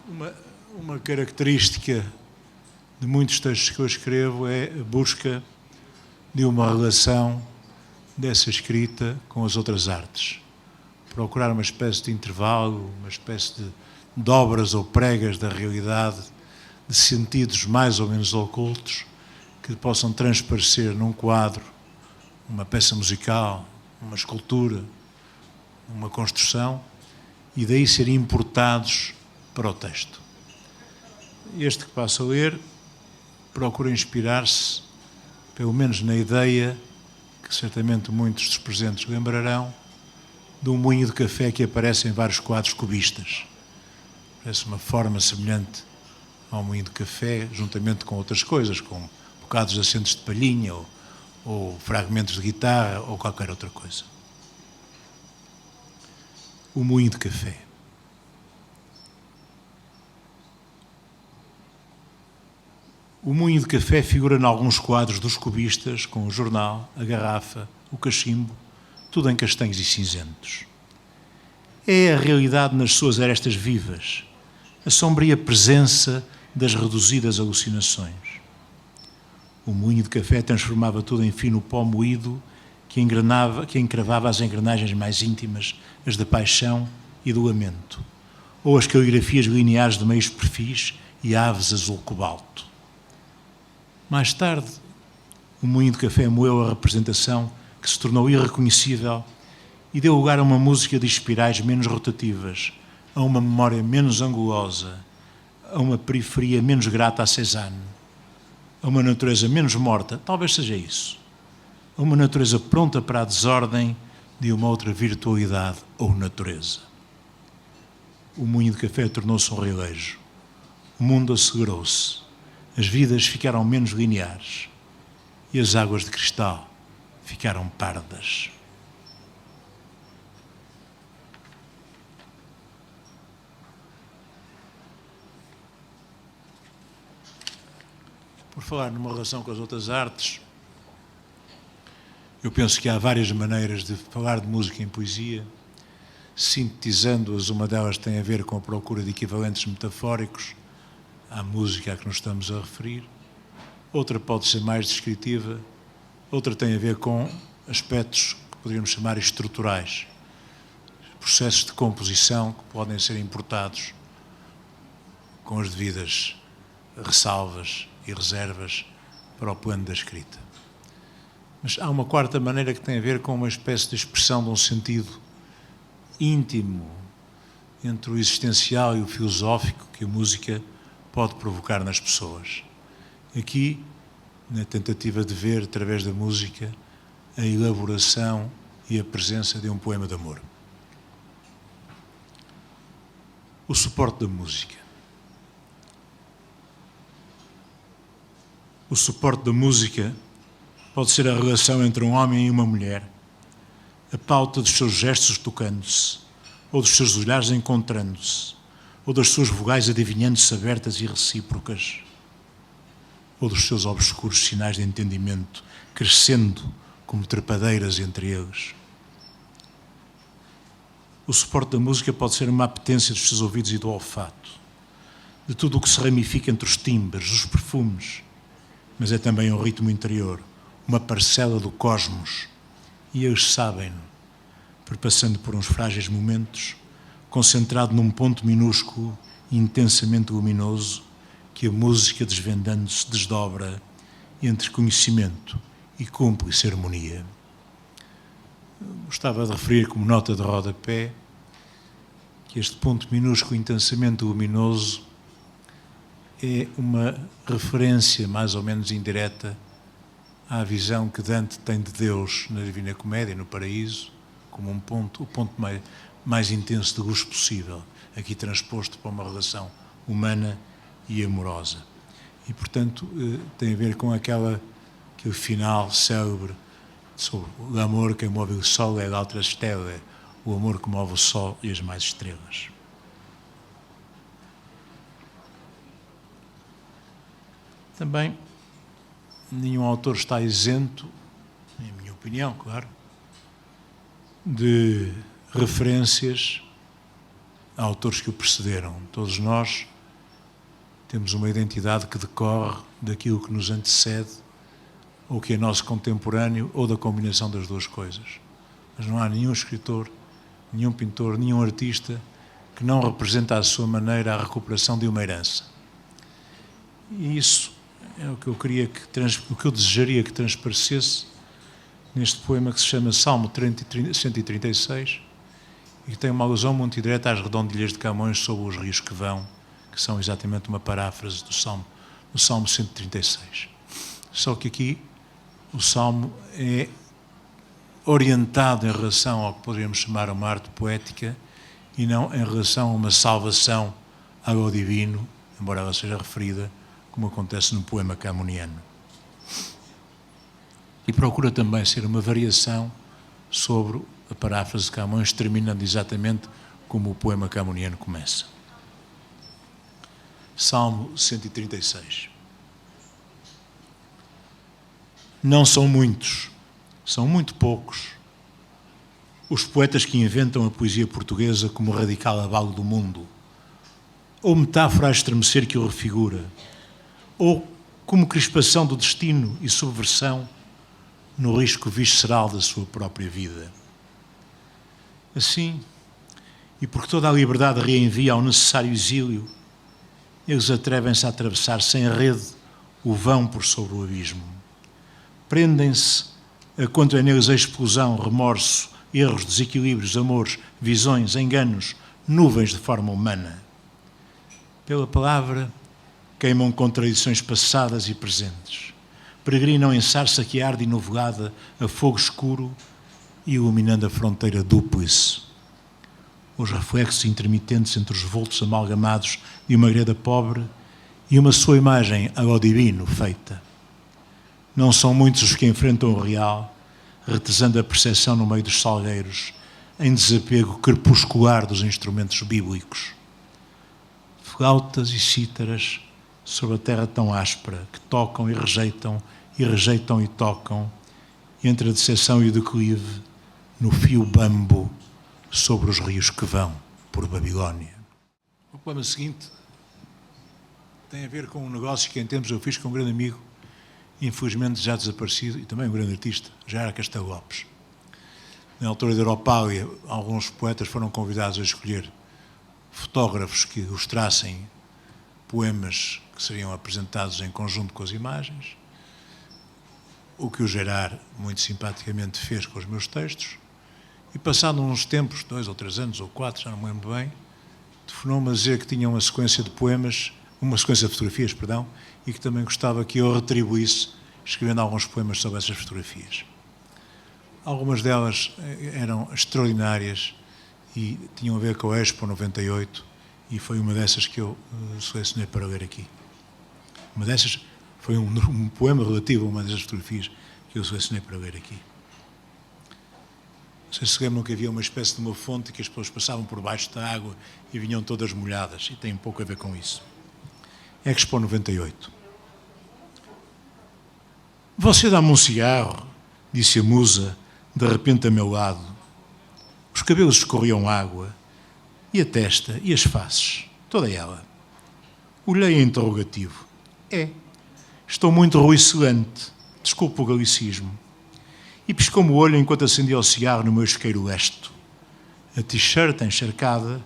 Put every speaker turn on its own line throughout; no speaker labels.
Uma característica de muitos textos que eu escrevo é a busca de uma relação dessa escrita com as outras artes. Procurar uma espécie de intervalo, uma espécie de dobras ou pregas da realidade, de sentidos mais ou menos ocultos, que possam transparecer num quadro, uma peça musical, uma escultura, uma construção, e daí serem importados para o texto. Este que passo a ler procura inspirar-se, pelo menos na ideia, que certamente muitos dos presentes lembrarão, de um moinho de café que aparece em vários quadros cubistas. Parece uma forma semelhante ao moinho de café, juntamente com outras coisas, com bocados de assentos de palhinha, ou fragmentos de guitarra, ou qualquer outra coisa. O moinho de café. O moinho de café figura em alguns quadros dos cubistas, com o jornal, a garrafa, o cachimbo, tudo em castanhos e cinzentos. É a realidade nas suas arestas vivas, a sombria presença das reduzidas alucinações. O moinho de café transformava tudo em fino pó moído que encravava as engrenagens mais íntimas, as da paixão e do lamento, ou as caligrafias lineares de meios perfis e aves azul cobalto. Mais tarde, o moinho de café moeu a representação que se tornou irreconhecível e deu lugar a uma música de espirais menos rotativas, a uma memória menos angulosa, a uma periferia menos grata a Cézanne, a uma natureza menos morta, talvez seja isso, a uma natureza pronta para a desordem de uma outra virtualidade ou natureza. O moinho de café tornou-se um rilejo. O mundo acelerou-se. As vidas ficaram menos lineares e as águas de cristal ficaram pardas. Por falar numa relação com as outras artes, eu penso que há várias maneiras de falar de música em poesia, sintetizando-as. Uma delas tem a ver com a procura de equivalentes metafóricos à música a que nos estamos a referir. Outra pode ser mais descritiva, outra tem a ver com aspectos que poderíamos chamar estruturais, processos de composição que podem ser importados com as devidas ressalvas e reservas para o plano da escrita. Mas há uma quarta maneira que tem a ver com uma espécie de expressão de um sentido íntimo entre o existencial e o filosófico que a música pode provocar nas pessoas. Aqui, na tentativa de ver, através da música, a elaboração e a presença de um poema de amor. O suporte da música. O suporte da música pode ser a relação entre um homem e uma mulher, a pauta dos seus gestos tocando-se, ou dos seus olhares encontrando-se, ou das suas vogais adivinhando-se abertas e recíprocas, ou dos seus obscuros sinais de entendimento crescendo como trepadeiras entre eles. O suporte da música pode ser uma apetência dos seus ouvidos e do olfato, de tudo o que se ramifica entre os timbres, os perfumes, mas é também um ritmo interior, uma parcela do cosmos, e eles sabem-no, perpassando por uns frágeis momentos, concentrado num ponto minúsculo e intensamente luminoso, que a música, desvendando-se, desdobra entre conhecimento e cúmplice harmonia. Gostava de referir como nota de rodapé que este ponto minúsculo intensamente luminoso é uma referência mais ou menos indireta à visão que Dante tem de Deus na Divina Comédia, no Paraíso, como o ponto mais intenso de luz possível, aqui transposto para uma relação humana e amorosa. E, portanto, tem a ver com aquele final célebre sobre o amor que move o sol e l'altra stella, o amor que move o sol e as mais estrelas. Também, nenhum autor está isento, em minha opinião, claro, de referências a autores que o precederam. Todos nós temos uma identidade que decorre daquilo que nos antecede, ou que é nosso contemporâneo, ou da combinação das duas coisas. Mas não há nenhum escritor, nenhum pintor, nenhum artista que não representa à sua maneira a recuperação de uma herança. E isso é o que eu queria o que eu desejaria que transparecesse neste poema que se chama Salmo 136 e que tem uma alusão muito direta às redondilhas de Camões sobre os rios que vão, que são exatamente uma paráfrase do Salmo 136. Só que aqui o Salmo é orientado em relação ao que poderíamos chamar uma arte poética e não em relação a uma salvação ao divino, embora ela seja referida, como acontece no poema camoniano. E procura também ser uma variação sobre a paráfrase de Camões, terminando exatamente como o poema camoniano começa. Salmo 136. Não são muitos, são muito poucos, os poetas que inventam a poesia portuguesa como radical abalo do mundo, ou metáfora a estremecer que o refigura, ou como crispação do destino e subversão no risco visceral da sua própria vida. Assim, e porque toda a liberdade reenvia ao necessário exílio, eles atrevem-se a atravessar sem rede o vão por sobre o abismo. Prendem-se a quanto é neles a explosão, remorso, erros, desequilíbrios, amores, visões, enganos, nuvens de forma humana. Pela palavra, queimam contradições passadas e presentes. Peregrinam em sarça que arde e novoada a fogo escuro, iluminando a fronteira dúplice. Os reflexos intermitentes entre os voltos amalgamados de uma greda pobre e uma sua imagem ao divino feita. Não são muitos os que enfrentam o real, retesando a percepção no meio dos salgueiros, em desapego crepuscular dos instrumentos bíblicos. Flautas e cítaras sobre a terra tão áspera, que tocam e rejeitam e tocam, entre a decepção e o declive, no fio bambo, sobre os rios que vão por Babilónia. O poema seguinte tem a ver com um negócio que em tempos eu fiz com um grande amigo, infelizmente já desaparecido, e também um grande artista, já era Castelo Lopes. Na altura da Europália, alguns poetas foram convidados a escolher fotógrafos que ilustrassem poemas que seriam apresentados em conjunto com as imagens, o que o Gerard muito simpaticamente fez com os meus textos, e passado uns tempos, 2 ou 3 anos ou 4, já não me lembro bem, telefonou-me a dizer que tinha uma sequência de poemas, uma sequência de fotografias, perdão, e que também gostava que eu retribuísse escrevendo alguns poemas sobre essas fotografias. Algumas delas eram extraordinárias e tinham a ver com a Expo 98, e foi uma dessas que eu selecionei para ler aqui. Uma dessas foi um poema relativo a uma dessas fotografias que eu selecionei para ler aqui. Vocês se lembram que havia uma espécie de uma fonte que as pessoas passavam por baixo da água e vinham todas molhadas, e tem um pouco a ver com isso. Expo 98. Você dá-me um cigarro, disse a musa, de repente a meu lado. Os cabelos escorriam água, e a testa, e as faces, toda ela. Olhei interrogativo. Estou muito ruicelante, desculpe o galicismo. E piscou-me o olho enquanto acendia o cigarro no meu isqueiro lesto. A t-shirt encharcada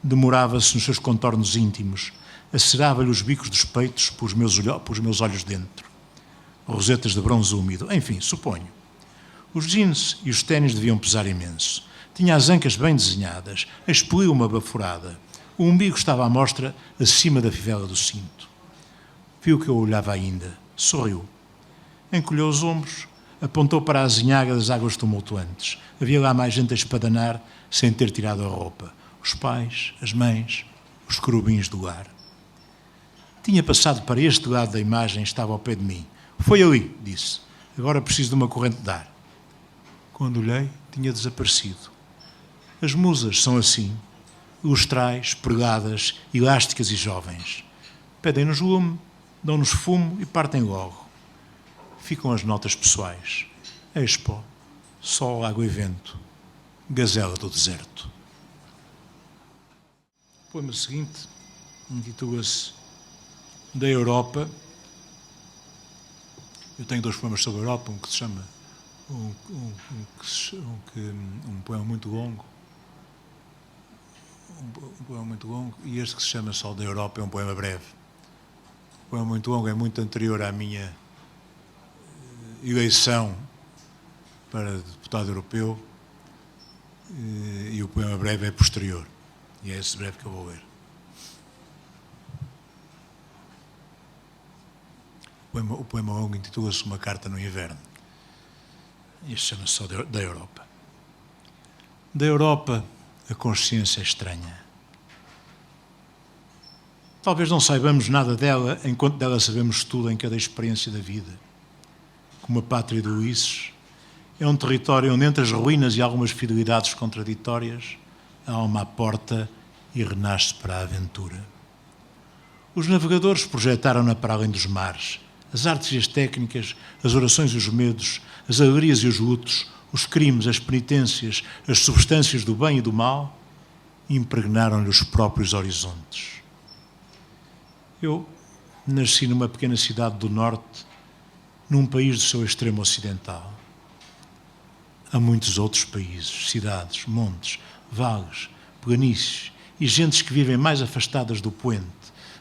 demorava-se nos seus contornos íntimos, acerava-lhe os bicos dos peitos pelos meus olhos dentro. Rosetas de bronze úmido, enfim, suponho. Os jeans e os ténis deviam pesar imenso. Tinha as ancas bem desenhadas, expeliu uma baforada. O umbigo estava à mostra acima da fivela do cinto. Viu que eu olhava ainda, sorriu. Encolheu os ombros, apontou para a azinhaga das águas tumultuantes. Havia lá mais gente a espadanar sem ter tirado a roupa. Os pais, as mães, os querubins do lar. Tinha passado para este lado da imagem e estava ao pé de mim. Foi ali, disse. Agora preciso de uma corrente de ar. Quando olhei, tinha desaparecido. As musas são assim, lustrais, pregadas, elásticas e jovens. Pedem-nos lume, dão-nos fumo e partem logo. Ficam as notas pessoais. Expo, sol, água e vento. Gazela do deserto. O poema seguinte intitula-se da Europa. Eu tenho 2 poemas sobre a Europa, um que se chama um poema muito longo, e este que se chama Sol da Europa é um poema breve. O poema muito longo é muito anterior à minha eleição para deputado europeu, e o poema breve é posterior, e é esse breve que eu vou ler. O poema longo intitula-se Uma Carta no Inverno. Este chama-se só da Europa. Da Europa, a consciência é estranha. Talvez não saibamos nada dela, enquanto dela sabemos tudo em cada experiência da vida. Como a pátria de Ulisses, é um território onde, entre as ruínas e algumas fidelidades contraditórias, a alma aporta e renasce para a aventura. Os navegadores projetaram-na para além dos mares. As artes e as técnicas, as orações e os medos, as alegrias e os lutos, os crimes, as penitências, as substâncias do bem e do mal, impregnaram-lhe os próprios horizontes. Eu nasci numa pequena cidade do norte, num país do seu extremo ocidental. Há muitos outros países, cidades, montes, vales, planícies e gentes que vivem mais afastadas do poente,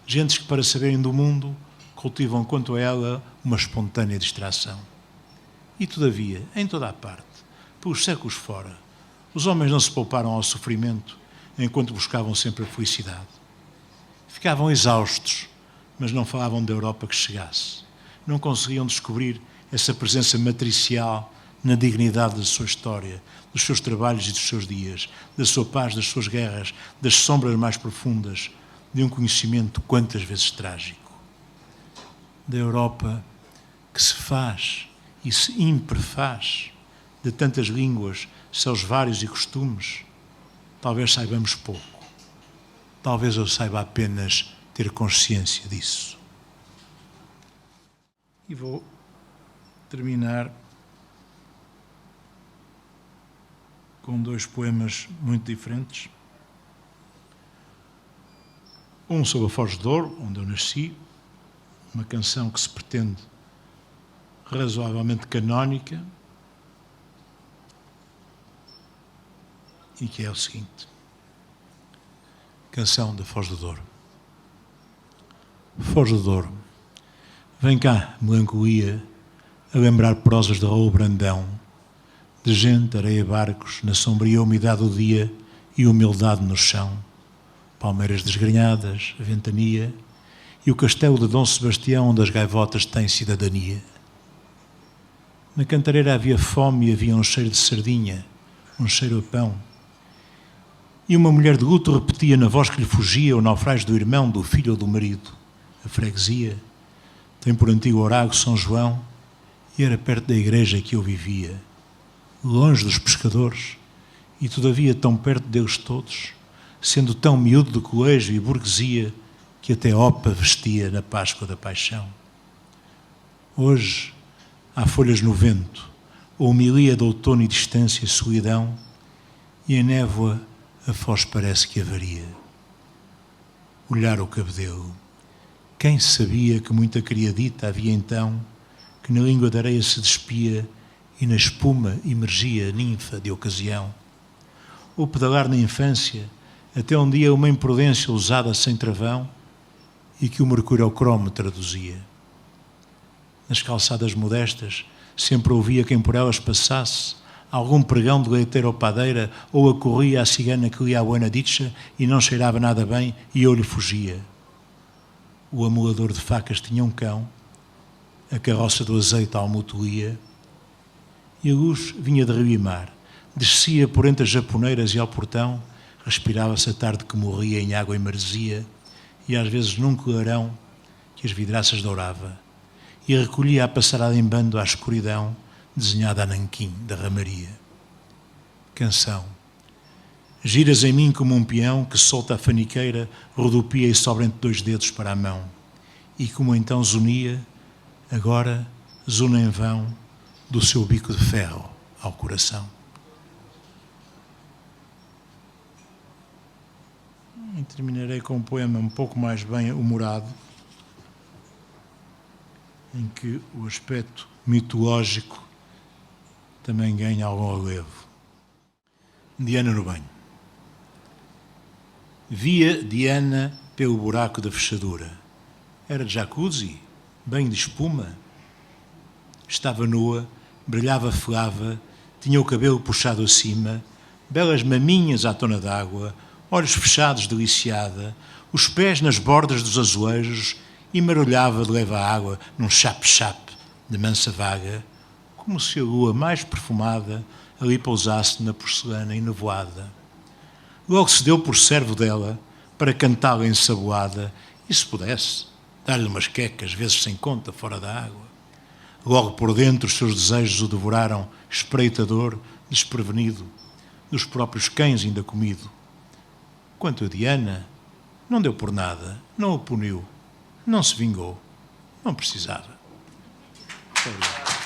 gentes que, para saberem do mundo, cultivam quanto a ela uma espontânea distração. E, todavia, em toda a parte, pelos séculos fora, os homens não se pouparam ao sofrimento enquanto buscavam sempre a felicidade. Ficavam exaustos, mas não falavam da Europa que chegasse. Não conseguiam descobrir essa presença matricial na dignidade da sua história, dos seus trabalhos e dos seus dias, da sua paz, das suas guerras, das sombras mais profundas, de um conhecimento quantas vezes trágico. Da Europa que se faz e se imperfaz, de tantas línguas, seus vários e costumes, talvez saibamos pouco. Talvez eu saiba apenas ter consciência disso. E vou terminar com 2 poemas muito diferentes. Um sobre a Foz de Douro, onde eu nasci, uma canção que se pretende razoavelmente canónica, e que é o seguinte: Canção da Foz do Douro. Foz do Douro, vem cá, melancolia, a lembrar prosas de Raul Brandão, de gente, areia, barcos, na sombria umidade do dia e humildade no chão, palmeiras desgrenhadas, ventania e o castelo de Dom Sebastião, onde as gaivotas têm cidadania. Na cantareira havia fome e havia um cheiro de sardinha, um cheiro a pão. E uma mulher de luto repetia na voz que lhe fugia o naufrágio do irmão, do filho ou do marido. A freguesia tem por antigo orago São João e era perto da igreja que eu vivia, longe dos pescadores e todavia tão perto deles todos, sendo tão miúdo de colégio e burguesia que até opa vestia na Páscoa da Paixão. Hoje há folhas no vento, a homilia de outono e distância e solidão, e em névoa a Foz parece que avaria. Olhar o cabedelo. Quem sabia que muita criadita havia então, que na língua da areia se despia e na espuma emergia ninfa de ocasião? Ou pedalar na infância, até um dia uma imprudência usada sem travão e que o mercúrio ao cromo traduzia. Nas calçadas modestas, sempre ouvia quem por elas passasse, algum pregão de leiteiro ou padeira, ou acorria a cigana que lia a buena dicha e não cheirava nada bem e eu lhe fugia. O amolador de facas tinha um cão, a carroça do azeite almotolia, e a luz vinha de rio e mar, descia por entre as japoneiras e ao portão, respirava-se a tarde que morria em água e maresia, e às vezes num clarão que as vidraças dourava, e recolhia a passarada em bando à escuridão, desenhada a nanquim da ramaria. Canção. Giras em mim como um peão que solta a faniqueira, rodopia e sobra entre 2 dedos para a mão. E como então zunia, agora zuna em vão do seu bico de ferro ao coração. E terminarei com um poema um pouco mais bem humorado, em que o aspecto mitológico também ganha algum relevo. Diana no banho. Via Diana pelo buraco da fechadura. Era de jacuzzi, banho de espuma. Estava nua, brilhava flava, tinha o cabelo puxado acima, belas maminhas à tona d'água, olhos fechados deliciada, os pés nas bordas dos azulejos e marulhava de leve à água num chape-chape de mansa vaga, como se a lua mais perfumada ali pousasse na porcelana enevoada. Logo se deu por servo dela para cantá-la ensaboada e, se pudesse, dar-lhe umas quecas, vezes sem conta, fora da água. Logo por dentro os seus desejos o devoraram, espreitador, desprevenido, dos próprios cães ainda comido. Quanto a Diana, não deu por nada, não o puniu, não se vingou, não precisava. Muito obrigado.